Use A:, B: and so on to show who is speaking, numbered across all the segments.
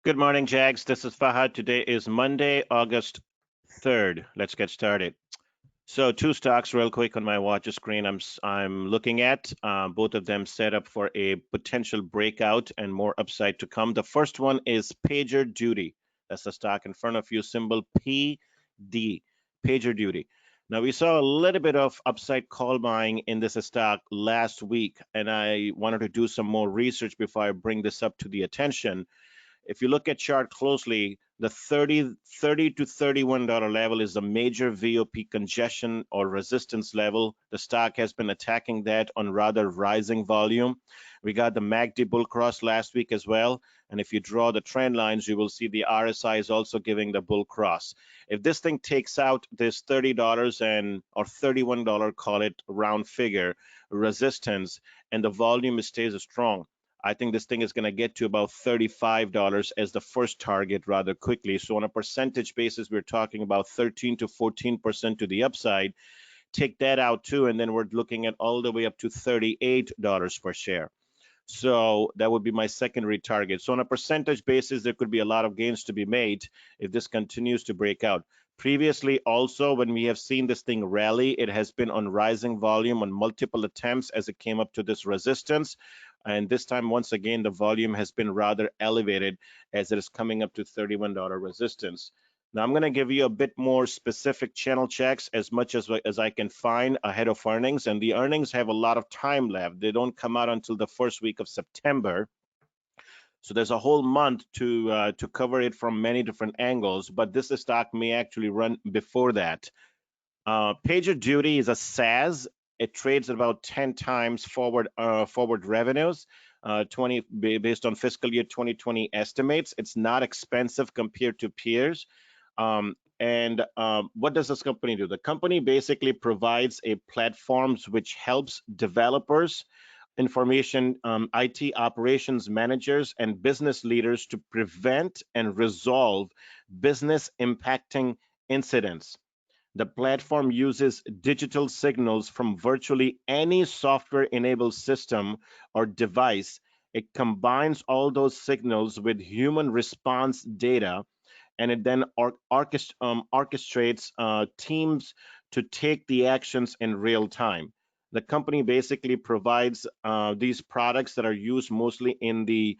A: Good morning, Jags. This is Fahad. Today is Monday, August 3rd. Let's get started. So, two stocks, real quick, on my watch screen. I'm looking at both of them set up for a potential breakout and more upside to come. The first one is PagerDuty. That's the stock in front of you, symbol PD. PagerDuty. Now, we saw a little bit of upside call buying in this stock last week, and I wanted to do some more research before I bring this up to the attention. If you look at chart closely, the 30 to $31 level is a major VOP congestion or resistance level. The stock has been attacking that on rather rising volume. We got the MACD bull cross last week as well. And if you draw the trend lines, you will see the RSI is also giving the bull cross. If this thing takes out this $30 and or $31, call it round figure, resistance, and the volume stays strong, I think this thing is going to get to about $35 as the first target rather quickly. So on a percentage basis, we're talking about 13 to 14% to the upside. Take that out too, and then we're looking at all the way up to $38 per share. So that would be my secondary target. So on a percentage basis, there could be a lot of gains to be made if this continues to break out. Previously, also, when we have seen this thing rally, it has been on rising volume on multiple attempts as it came up to this resistance. And this time, once again, the volume has been rather elevated as it is coming up to $31 resistance. Now, I'm going to give you a bit more specific channel checks as much as I can find ahead of earnings. And the earnings have a lot of time left. They don't come out until the first week of September. So there's a whole month to cover it from many different angles. But this stock may actually run before that. PagerDuty is a SaaS. It trades at about 10 times forward revenues, 20 based on fiscal year 2020 estimates. It's not expensive compared to peers. What does this company do? The company basically provides a platforms which helps developers, information IT operations managers, and business leaders to prevent and resolve business impacting incidents. The platform uses digital signals from virtually any software-enabled system or device. It combines all those signals with human response data, and it then orchestrates teams to take the actions in real time. The company basically provides these products that are used mostly in the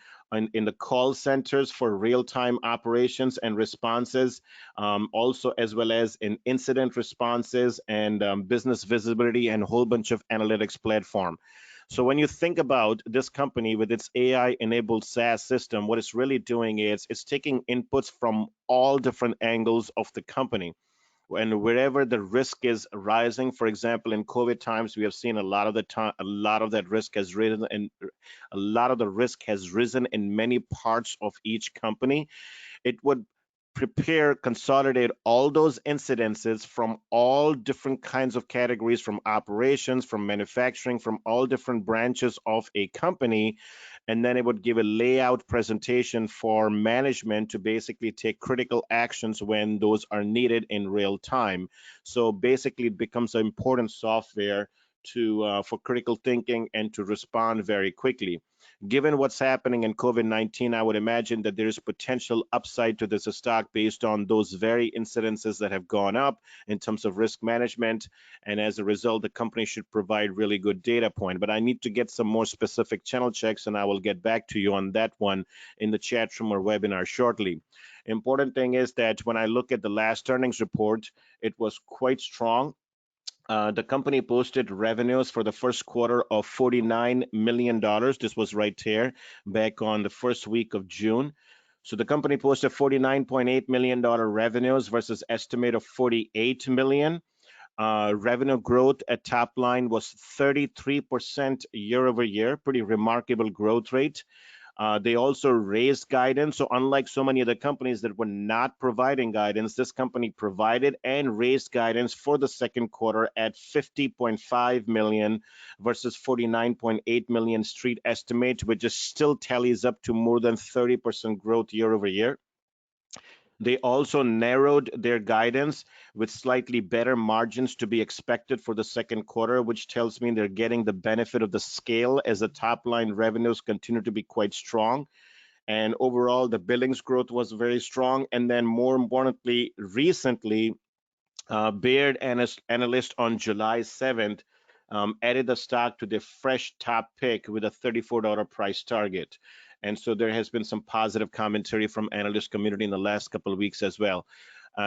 A: call centers for real-time operations and responses, also as well as in incident responses and business visibility and a whole bunch of analytics platform. So when you think about this company with its AI-enabled SaaS system, what it's really doing is it's taking inputs from all different angles of the company. And wherever the risk is rising, for example, in COVID times, we have seen a lot of that risk has risen, and a lot of the risk has risen in many parts of each company. It would consolidate all those incidences from all different kinds of categories, from operations, from manufacturing, from all different branches of a company. And then it would give a layout presentation for management to basically take critical actions when those are needed in real time. So basically, it becomes an important software for critical thinking and to respond very quickly. Given what's happening in COVID-19, I would imagine that there is potential upside to this stock based on those very incidences that have gone up in terms of risk management. And as a result, the company should provide really good data point. But I need to get some more specific channel checks, and I will get back to you on that one in the chat room or webinar shortly. Important thing is that when I look at the last earnings report, it was quite strong. The company posted revenues for the first quarter of $49 million. This was right here back on the first week of June. So the company posted $49.8 million revenues versus estimate of $48 million. Revenue growth at top line was 33% year over year, pretty remarkable growth rate. They also raised guidance. So unlike so many other companies that were not providing guidance, this company provided and raised guidance for the second quarter at 50.5 million versus 49.8 million street estimate, which just still tallies up to more than 30% growth year over year. They also narrowed their guidance with slightly better margins to be expected for the second quarter, which tells me they're getting the benefit of the scale as the top line revenues continue to be quite strong. And overall, the billings growth was very strong. And then more importantly, recently, Baird analyst on July 7th added the stock to the fresh top pick with a $34 price target. And so there has been some positive commentary from analyst community in the last couple of weeks as well.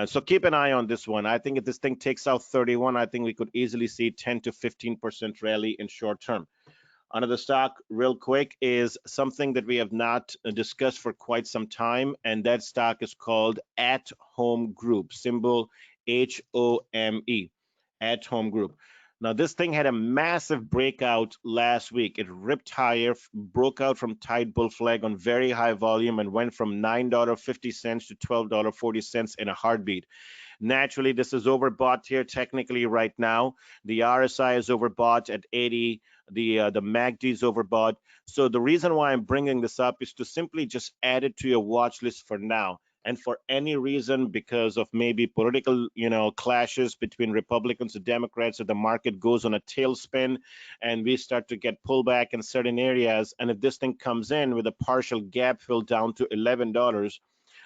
A: So keep an eye on this one. I think if this thing takes out 31, I think we could easily see 10 to 15% rally in short term. Another stock, real quick, is something that we have not discussed for quite some time, and that stock is called At Home Group, symbol HOME, At Home Group. Now, this thing had a massive breakout last week. It ripped higher, broke out from tight bull flag on very high volume, and went from $9.50 to $12.40 in a heartbeat. Naturally, this is overbought here technically right now. The RSI is overbought at 80. The MACD is overbought. So the reason why I'm bringing this up is to simply just add it to your watch list for now. And for any reason, because of maybe political, clashes between Republicans and Democrats, if the market goes on a tailspin and we start to get pullback in certain areas, and if this thing comes in with a partial gap fill down to $11,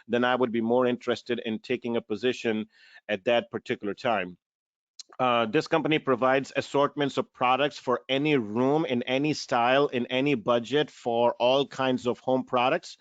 A: then I would be more interested in taking a position at that particular time. This company provides assortments of products for any room, in any style, in any budget, for all kinds of home products.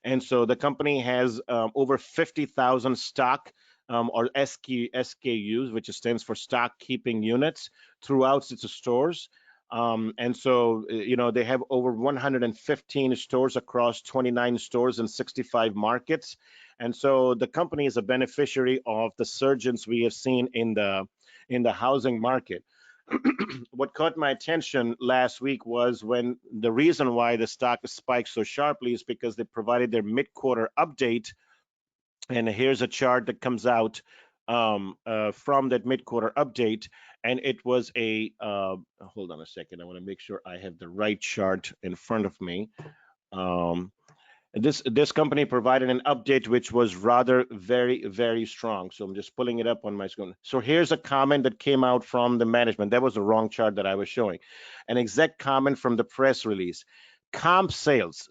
A: And so the company has over 50,000 stock or SKUs, which stands for stock keeping units, throughout its stores. And so, they have over 115 stores across 29 stores in 65 markets. And so the company is a beneficiary of the surges we have seen in the housing market. What caught my attention last week was when the reason why the stock spiked so sharply is because they provided their mid-quarter update. And here's a chart that comes out from that mid-quarter update. And it was hold on a second. I want to make sure I have the right chart in front of me. This company provided an update which was rather very, very strong. So I'm just pulling it up on my screen. So here's a comment that came out from the management. That was the wrong chart that I was showing. An exact comment from the press release. Comp sales,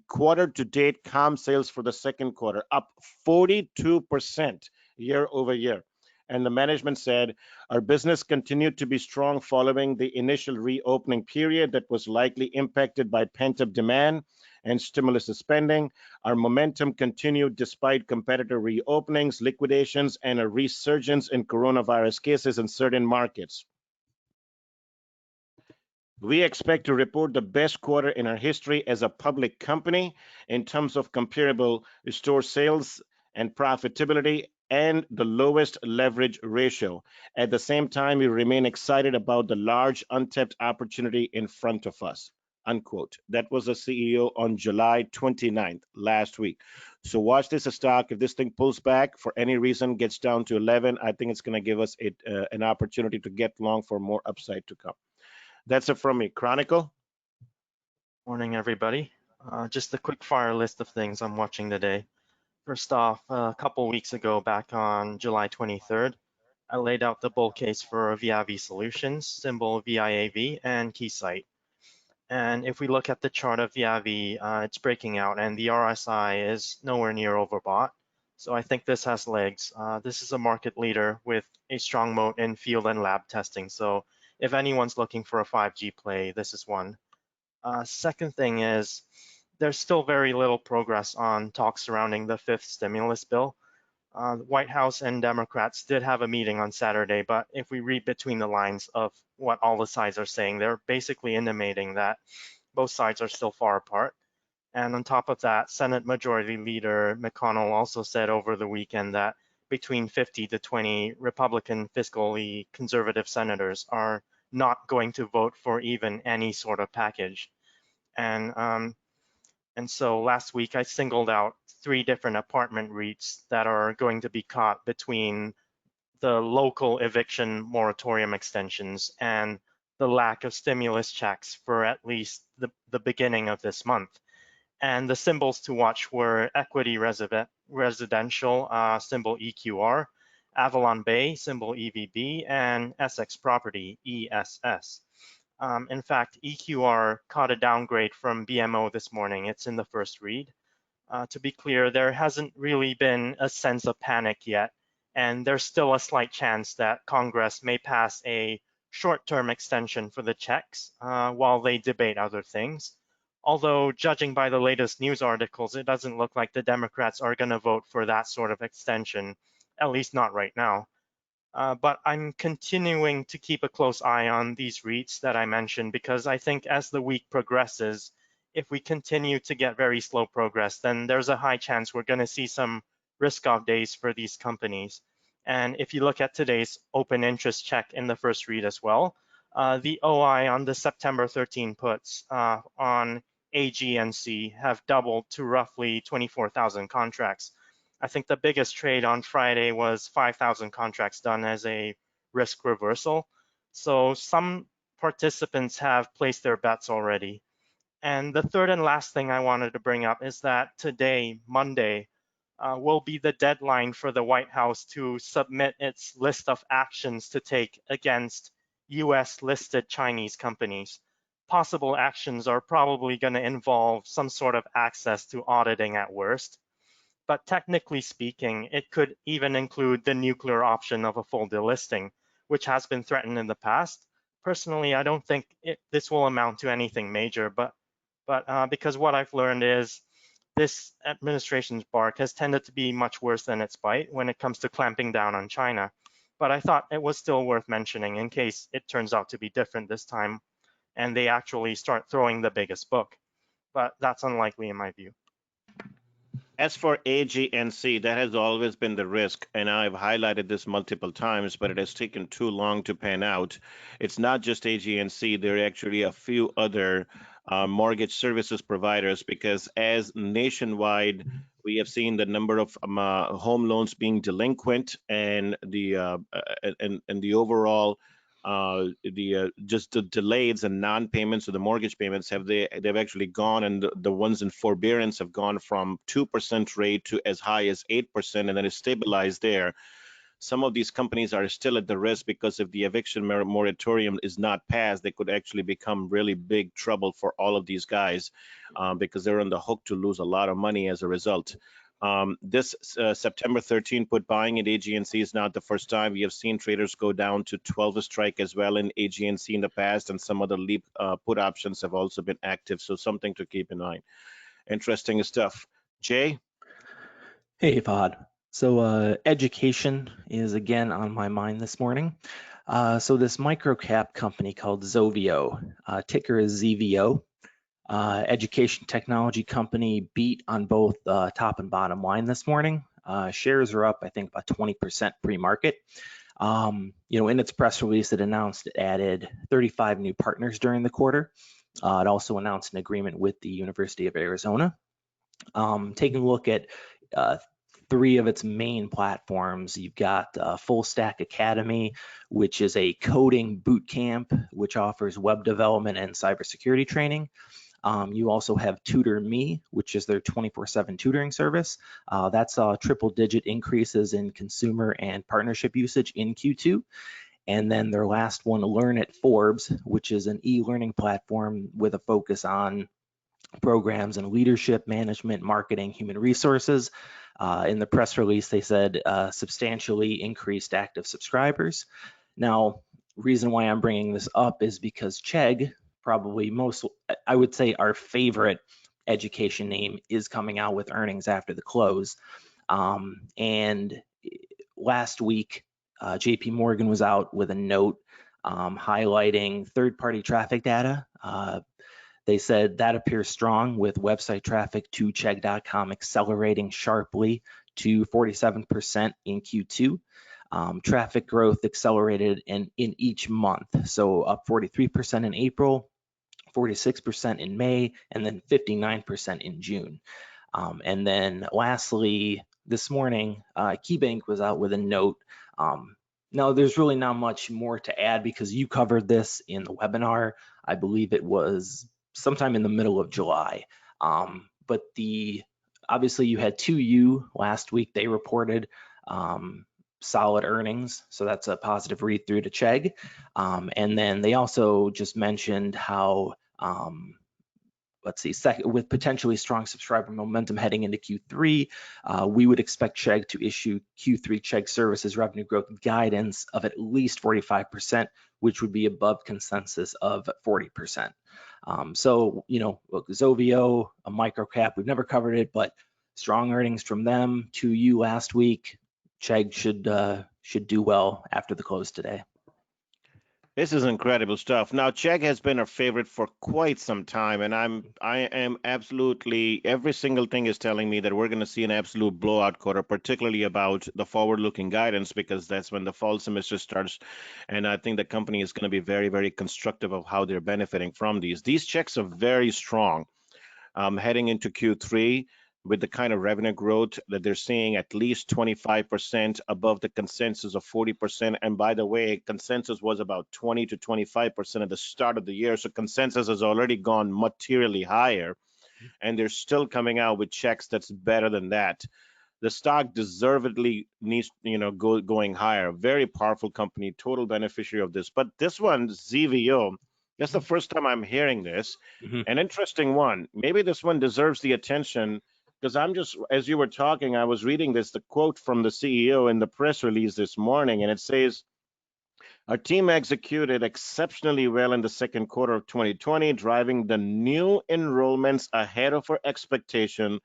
A: quarter to date comp sales for the second quarter, up 42% year over year. And the management said, our business continued to be strong following the initial reopening period that was likely impacted by pent-up demand and stimulus spending. Our momentum continued despite competitor reopenings, liquidations, and a resurgence in coronavirus cases in certain markets. We expect to report the best quarter in our history as a public company in terms of comparable store sales and profitability, and the lowest leverage ratio. At the same time, we remain excited about the large untapped opportunity in front of us. Unquote. That was the CEO on July 29th, last week. So watch this stock. If this thing pulls back for any reason, gets down to 11, I think it's going to give us an opportunity to get long for more upside to come. That's it from me. Chronicle.
B: Morning, everybody. Just a quick fire list of things I'm watching today. First off, a couple weeks ago, back on July 23rd, I laid out the bull case for VIAV Solutions, symbol VIAV, and Keysight. And if we look at the chart of VIAV, it's breaking out, and the RSI is nowhere near overbought. So I think this has legs. This is a market leader with a strong moat in field and lab testing. So if anyone's looking for a 5G play, this is one. Second thing is, there's still very little progress on talks surrounding the fifth stimulus bill. The White House and Democrats did have a meeting on Saturday, but if we read between the lines of what all the sides are saying, they're basically intimating that both sides are still far apart. And on top of that, Senate Majority Leader McConnell also said over the weekend that between 50 to 20 Republican fiscally conservative senators are not going to vote for even any sort of package. And so last week I singled out 3 different apartment REITs that are going to be caught between the local eviction moratorium extensions and the lack of stimulus checks for at least the beginning of this month. And the symbols to watch were Equity Residential, symbol EQR, Avalon Bay, symbol EVB, and Essex Property, ESS. In fact, EQR caught a downgrade from BMO this morning. It's in the first read. To be clear, there hasn't really been a sense of panic yet, and there's still a slight chance that Congress may pass a short-term extension for the checks while they debate other things. Although, judging by the latest news articles, it doesn't look like the Democrats are going to vote for that sort of extension, at least not right now. But I'm continuing to keep a close eye on these REITs that I mentioned, because I think as the week progresses, if we continue to get very slow progress, then there's a high chance we're going to see some risk-off days for these companies. And if you look at today's open interest check in the first REIT as well, the OI on the September 13 puts on AGNC have doubled to roughly 24,000 contracts. I think the biggest trade on Friday was 5,000 contracts done as a risk reversal. So some participants have placed their bets already. And the third and last thing I wanted to bring up is that today, Monday, will be the deadline for the White House to submit its list of actions to take against US listed Chinese companies. Possible actions are probably going to involve some sort of access to auditing at worst. But technically speaking, it could even include the nuclear option of a full delisting, which has been threatened in the past. Personally, I don't think this will amount to anything major, but because what I've learned is this administration's bark has tended to be much worse than its bite when it comes to clamping down on China. But I thought it was still worth mentioning in case it turns out to be different this time and they actually start throwing the biggest book. But that's unlikely in my view.
A: As for AGNC, that has always been the risk, and I've highlighted this multiple times, but it has taken too long to pan out. It's not just AGNC, there are actually a few other mortgage services providers, because as nationwide, we have seen the number of home loans being delinquent, and the overall just the delays and non-payments of the mortgage payments they've actually gone, and the ones in forbearance have gone from 2% rate to as high as 8%, and then it's stabilized there. Some of these companies are still at the risk, because if the eviction moratorium is not passed, they could actually become really big trouble for all of these guys, because they're on the hook to lose a lot of money as a result. This September 13 put buying at AGNC is not the first time. We have seen traders go down to 12 a strike as well in AGNC in the past, and some other leap put options have also been active. So something to keep in mind. Interesting stuff. Jay?
C: Hey, Fahad. So education is again on my mind this morning. So this micro cap company called ZVO, ticker is ZVO, education technology company, beat on both top and bottom line this morning. Shares are up, I think, about 20% pre-market. In its press release, it announced it added 35 new partners during the quarter. It also announced an agreement with the University of Arizona. Taking a look at 3 of its main platforms, you've got Full Stack Academy, which is a coding boot camp, which offers web development and cybersecurity training. You also have Tutor Me, which is their 24/7 tutoring service. That's triple-digit increases in consumer and partnership usage in Q2. And then their last one, Learn at Forbes, which is an e-learning platform with a focus on programs and leadership, management, marketing, human resources. In the press release, they said substantially increased active subscribers. Now, reason why I'm bringing this up is because Chegg, probably I would say our favorite education name, is coming out with earnings after the close. And last week, JP Morgan was out with a note highlighting third-party traffic data. They said that appears strong, with website traffic to Chegg.com accelerating sharply to 47% in Q2. Traffic growth accelerated in each month, so up 43% in April, 46% in May, and then 59% in June. And then lastly, this morning, KeyBank was out with a note. Now, there's really not much more to add because you covered this in the webinar. I believe it was sometime in the middle of July. But obviously you had 2U last week. They reported solid earnings, so that's a positive read through to Chegg. And then they also just mentioned how let's see, with potentially strong subscriber momentum heading into Q3, we would expect CHGG to issue Q3 CHGG services revenue growth guidance of at least 45%, which would be above consensus of 40%. So, you know, look, ZVO, a micro cap, we've never covered it, but strong earnings from them to you last week. CHGG should do well after the close today.
A: This is incredible stuff. Now, CHGG has been our favorite for quite some time, and I am absolutely, every single thing is telling me that we're going to see an absolute blowout quarter, particularly about the forward-looking guidance, because that's when the fall semester starts, and I think the company is going to be very, very constructive of how they're benefiting from these. These checks are very strong heading into Q3. With the kind of revenue growth that they're seeing, at least 25% above the consensus of 40%. And by the way, consensus was about 20 to 25% at the start of the year. So consensus has already gone materially higher, and they're still coming out with checks that's better than that. The stock deservedly needs, going higher. Very powerful company, total beneficiary of this. But this one, ZVO, that's the first time I'm hearing this. An interesting one. Maybe this one deserves the attention, because I'm just, as you were talking, I was reading the quote from the CEO in the press release this morning, and it says, our team executed exceptionally well in the second quarter of 2020, driving the new enrollments ahead of our expectation.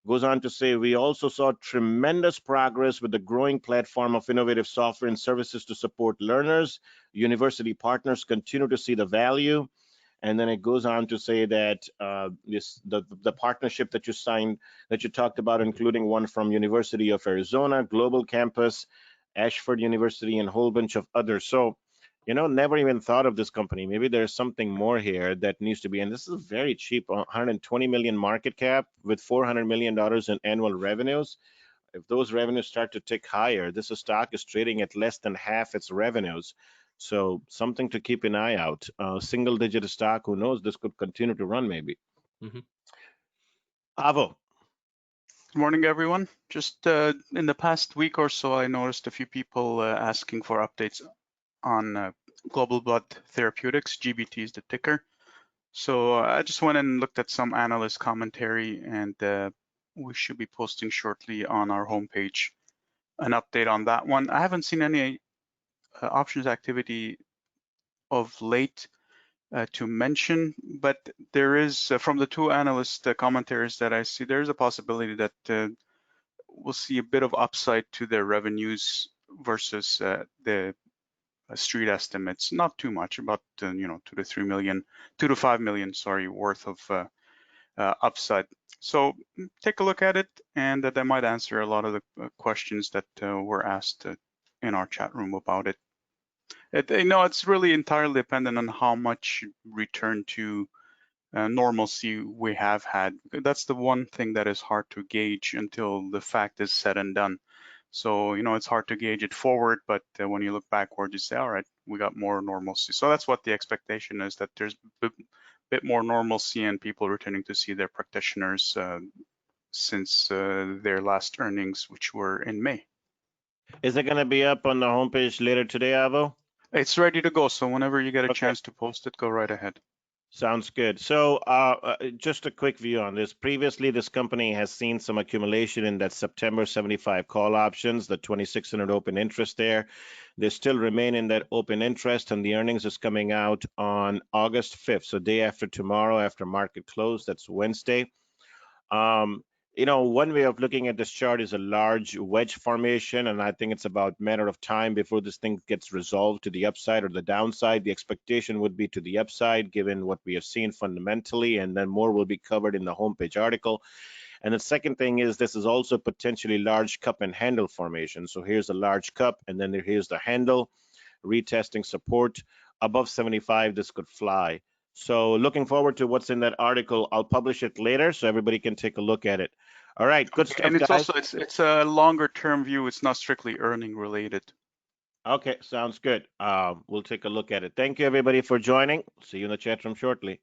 A: Goes on to say, we also saw tremendous progress with the growing platform of innovative software and services to support learners. University partners continue to see the value. And then it goes on to say that the partnership that you signed, that you talked about, including one from University of Arizona, Global Campus, Ashford University, and a whole bunch of others. So, never even thought of this company. Maybe there's something more here that needs to be. And this is very cheap, 120 million market cap with $400 million in annual revenues. If those revenues start to tick higher, this stock is trading at less than half its revenues. So something to keep an eye out. Single digit stock, who knows, this could continue to run maybe. Avo.
D: Good morning, everyone. Just in the past week or so, I noticed a few people asking for updates on Global Blood Therapeutics. GBT is the ticker. So I just went and looked at some analyst commentary, and we should be posting shortly on our homepage an update on that one. I haven't seen any options activity of late to mention, but there is, from the two analyst commentaries that I see, there's a possibility that we'll see a bit of upside to their revenues versus the street estimates. Not too much, about 2 to 5 million, sorry, worth of upside. So take a look at it, and that might answer a lot of the questions that were asked in our chat room about it. It's really entirely dependent on how much return to normalcy we have had. That's the one thing that is hard to gauge until the fact is said and done. So, it's hard to gauge it forward, but when you look backward, you say, all right, we got more normalcy. So that's what the expectation is, that there's a bit more normalcy and people returning to see their practitioners since their last earnings, which were in May.
A: Is it going to be up on the homepage later today, Avo?
D: It's ready to go. So whenever you get a chance to post it, go right ahead.
A: Sounds good. So just a quick view on this. Previously, this company has seen some accumulation in that September 75 call options, the 2,600 open interest there. They still remain in that open interest, and the earnings is coming out on August 5th. So day after tomorrow, after market close, that's Wednesday. One way of looking at this chart is a large wedge formation, and I think it's about a matter of time before this thing gets resolved to the upside or the downside. The expectation would be to the upside, given what we have seen fundamentally, and then more will be covered in the homepage article. And the second thing is, this is also potentially large cup and handle formation. So here's a large cup, and then here's the handle, retesting support. Above 75, this could fly. So looking forward to what's in that article. I'll publish it later so everybody can take a look at it. All right, good stuff,
D: and it's
A: guys.
D: also it's a longer term view. It's not strictly earning related.
A: Okay, sounds good. We'll take a look at it. Thank you, everybody, for joining. See you in the chat room shortly.